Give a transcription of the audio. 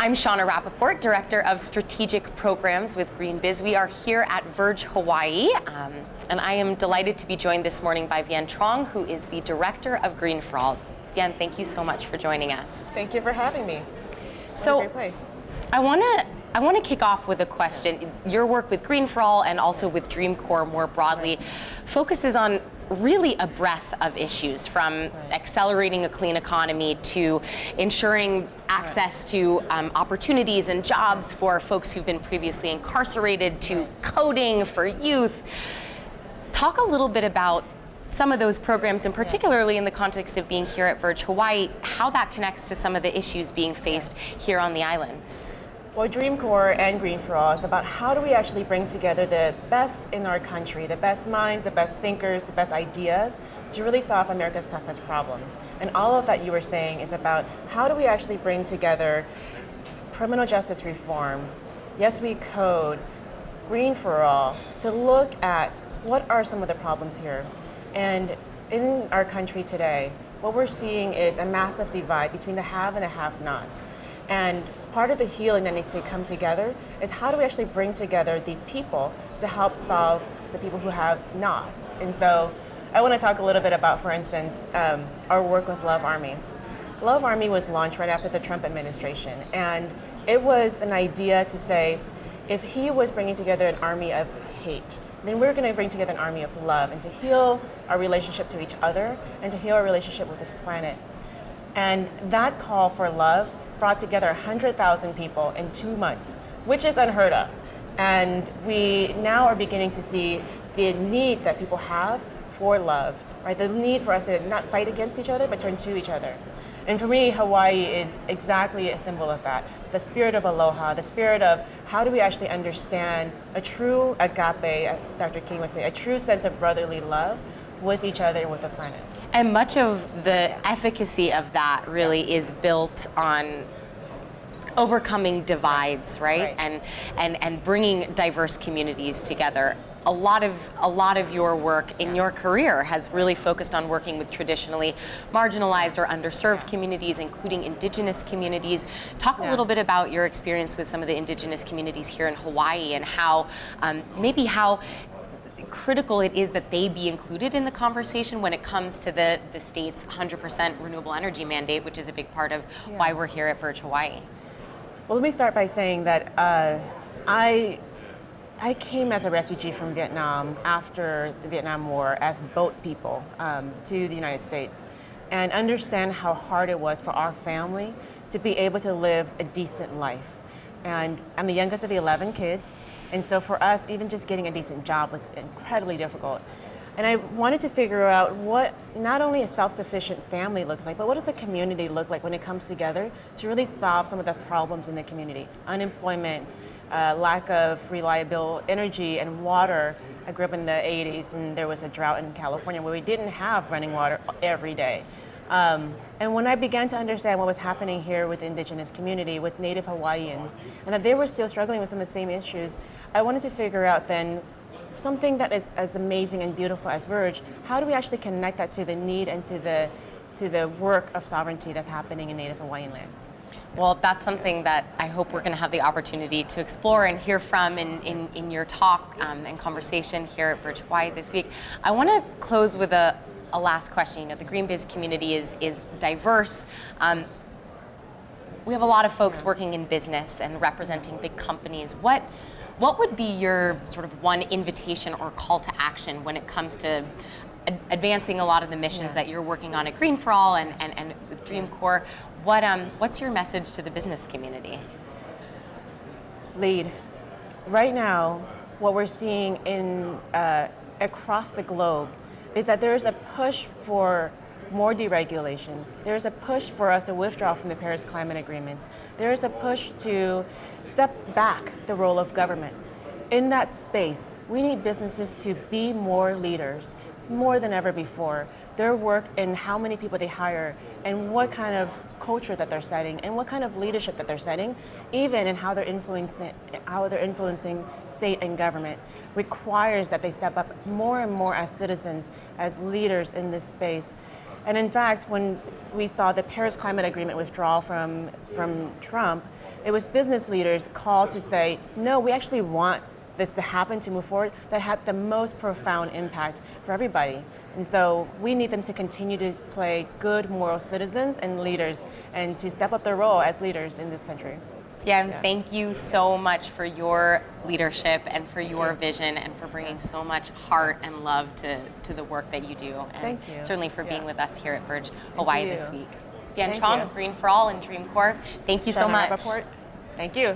I'm Shauna Rappaport, Director of Strategic Programs with GreenBiz. We are here at Verge Hawaii, and I am delighted to be joined this morning by Vien Trong, who is the Director of Green for All. Vien, thank you so much for joining us. Thank you for having me. So, what a great place. I want to kick off with a question. Your work with Green for All and also with Dream Corps more broadly focuses on really a breadth of issues, from accelerating a clean economy to ensuring access to opportunities and jobs for folks who've been previously incarcerated, to coding for youth. Talk a little bit about some of those programs, and particularly in the context of being here at Verge Hawaii, how that connects to some of the issues being faced here on the islands. Well, Dream Corps and Green for All is about how do we actually bring together the best in our country, the best minds, the best thinkers, the best ideas to really solve America's toughest problems. And all of that you were saying is about how do we actually bring together criminal justice reform, Yes We Code, Green for All, to look at what are some of the problems here. And in our country today, what we're seeing is a massive divide between the have and the have-nots. And part of the healing that needs to come together is how do we actually bring together these people to help solve the people who have nots. And so I want to talk a little bit about, for instance, our work with Love Army. Love Army was launched right after the Trump administration. And it was an idea to say, if he was bringing together an army of hate, then we're going to bring together an army of love and to heal our relationship to each other and to heal our relationship with this planet. And that call for love brought together 100,000 people in 2 months, which is unheard of. And we now are beginning to see the need that people have for love, right? The need for us to not fight against each other, but turn to each other. And for me, Hawaii is exactly a symbol of that. The spirit of aloha, the spirit of how do we actually understand a true agape, as Dr. King would say, a true sense of brotherly love with each other and with the planet. And much of the efficacy of that really is built on overcoming divides, right? And bringing diverse communities together. A lot of your work in your career has really focused on working with traditionally marginalized or underserved communities, including indigenous communities. Talk a little bit about your experience with some of the indigenous communities here in Hawaii and how maybe how critical it is that they be included in the conversation when it comes to the state's 100% renewable energy mandate, which is a big part of why we're here at Verge Hawaii. Well, let me start by saying that I came as a refugee from Vietnam after the Vietnam War as boat people to the United States, and understand how hard it was for our family to be able to live a decent life. And I'm the youngest of the 11 kids. And so for us, even just getting a decent job was incredibly difficult. And I wanted to figure out what not only a self-sufficient family looks like, but what does a community look like when it comes together to really solve some of the problems in the community. Unemployment, lack of reliable energy and water. I grew up in the 80s and there was a drought in California where we didn't have running water every day. And when I began to understand what was happening here with the indigenous community, with Native Hawaiians, and that they were still struggling with some of the same issues, I wanted to figure out then something that is as amazing and beautiful as Verge. How do we actually connect that to the need and to the work of sovereignty that's happening in Native Hawaiian lands? Well, that's something that I hope we're going to have the opportunity to explore and hear from in your talk and conversation here at Verge Hawaii this week. I want to close with a last question. You know, the GreenBiz community is diverse. We have a lot of folks working in business and representing big companies. What would be your sort of one invitation or call to action when it comes to advancing a lot of the missions that you're working on at Green for All and with Dream Corps? What's your message to the business community? Lead. Right now, what we're seeing in across the globe is that there is a push for more deregulation. There is a push for us to withdraw from the Paris Climate Agreements. There is a push to step back the role of government. In that space, we need businesses to be more leaders, more than ever before. Their work in how many people they hire and what kind of culture that they're setting and what kind of leadership that they're setting, even in how they're influencing state and government, requires that they step up more and more as citizens, as leaders in this space. And in fact, when we saw the Paris Climate Agreement withdrawal from Trump, it was business leaders called to say, no, we actually want this to happen, to move forward, that had the most profound impact for everybody. And so we need them to continue to play good moral citizens and leaders, and to step up their role as leaders in this country. Yeah, and thank you so much for your leadership and for your vision and for bringing so much heart and love to the work that you do. And Thank you. certainly for being Yeah. with us here at Verge Hawaii you. this week. Yan Thank Chong, you. Green for All and Dream Corps, thank you so Shannon much. Rappaport, thank you.